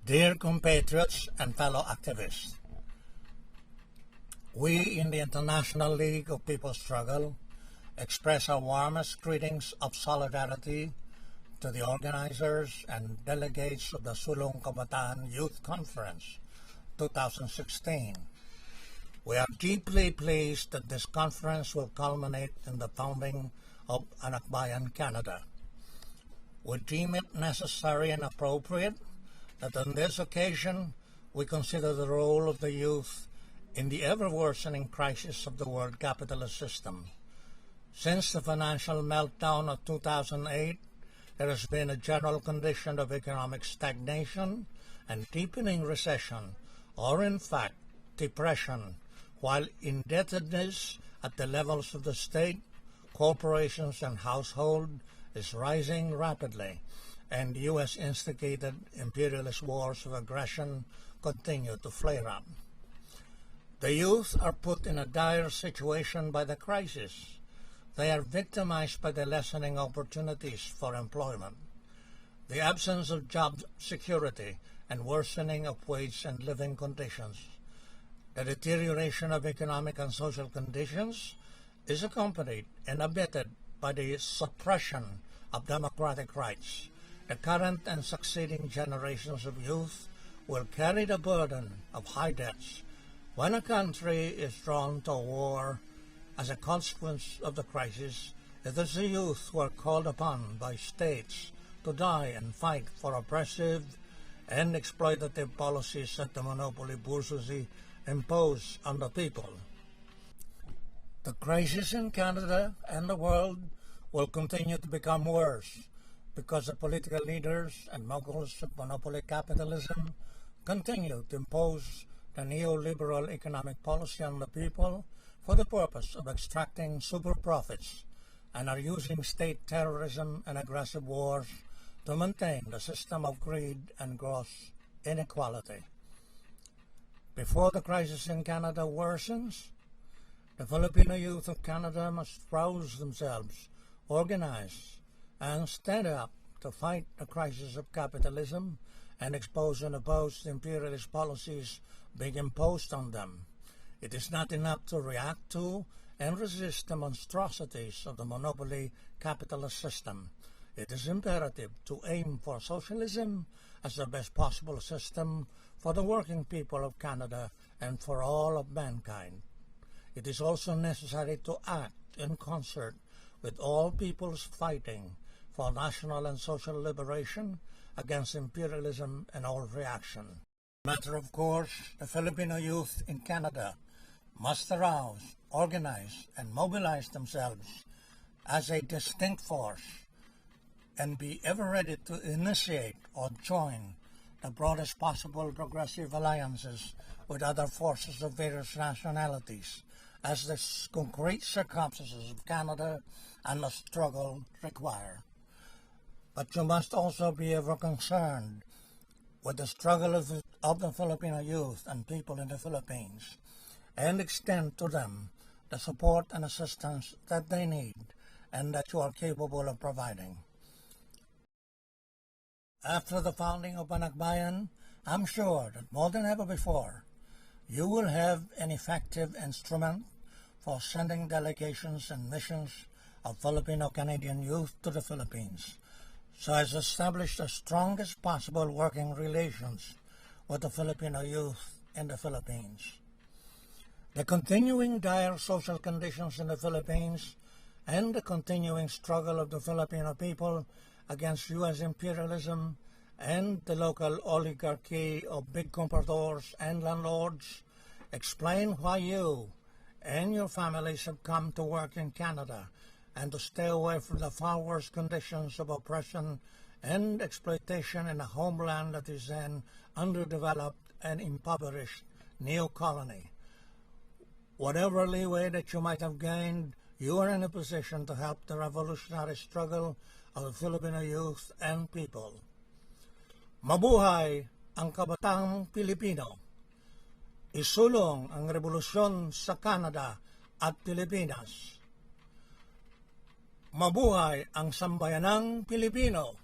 Dear compatriots and fellow activists, we in the International League of People's Struggle express our warmest greetings of solidarity to the organizers and delegates of the Sulong Kabataan Youth Conference 2016. We are deeply pleased that this conference will culminate in the founding of Anakbayan, Canada. We deem it necessary and appropriate that on this occasion we consider the role of the youth in the ever-worsening crisis of the world capitalist system. Since the financial meltdown of 2008, there has been a general condition of economic stagnation and deepening recession, or in fact, depression, while indebtedness at the levels of the state, corporations, and household is rising rapidly, and U.S.-instigated imperialist wars of aggression continue to flare up. The youth are put in a dire situation by the crisis. They are victimized by the lessening opportunities for employment, the absence of job security, and worsening of wage and living conditions. The deterioration of economic and social conditions is accompanied and abetted by the suppression of democratic rights. The current and succeeding generations of youth will carry the burden of high debts when a country is drawn to war. As a consequence of the crisis, it is the youth who are called upon by states to die and fight for oppressive and exploitative policies that the monopoly bourgeoisie impose on the people. The crisis in Canada and the world will continue to become worse because the political leaders and moguls of monopoly capitalism continue to impose the neoliberal economic policy on the people for the purpose of extracting super profits, and are using state terrorism and aggressive wars to maintain the system of greed and gross inequality. Before the crisis in Canada worsens, the Filipino youth of Canada must rouse themselves, organize, and stand up to fight the crisis of capitalism and expose and oppose the imperialist policies being imposed on them. It is not enough to react to and resist the monstrosities of the monopoly capitalist system. It is imperative to aim for socialism as the best possible system for the working people of Canada and for all of mankind. It is also necessary to act in concert with all peoples fighting for national and social liberation against imperialism and all reaction. Matter of course, the Filipino youth in Canada must arouse, organize, and mobilize themselves as a distinct force and be ever ready to initiate or join the broadest possible progressive alliances with other forces of various nationalities as the concrete circumstances of Canada and the struggle require. But you must also be ever concerned with the struggle of the Filipino youth and people in the Philippines, and extend to them the support and assistance that they need and that you are capable of providing. After the founding of Anakbayan, I'm sure that more than ever before, you will have an effective instrument for sending delegations and missions of Filipino-Canadian youth to the Philippines, so as to establish the strongest possible working relations with the Filipino youth in the Philippines. The continuing dire social conditions in the Philippines and the continuing struggle of the Filipino people against U.S. imperialism and the local oligarchy of big compradors and landlords explain why you and your families have come to work in Canada and to stay away from the far worse conditions of oppression and exploitation in a homeland that is an underdeveloped and impoverished neo-colony. Whatever leeway that you might have gained, you are in a position to help the revolutionary struggle of the Filipino youth and people. Mabuhay ang Kabataang Pilipino! Isulong ang revolusyon sa Canada at Pilipinas! Mabuhay ang sambayanang Pilipino!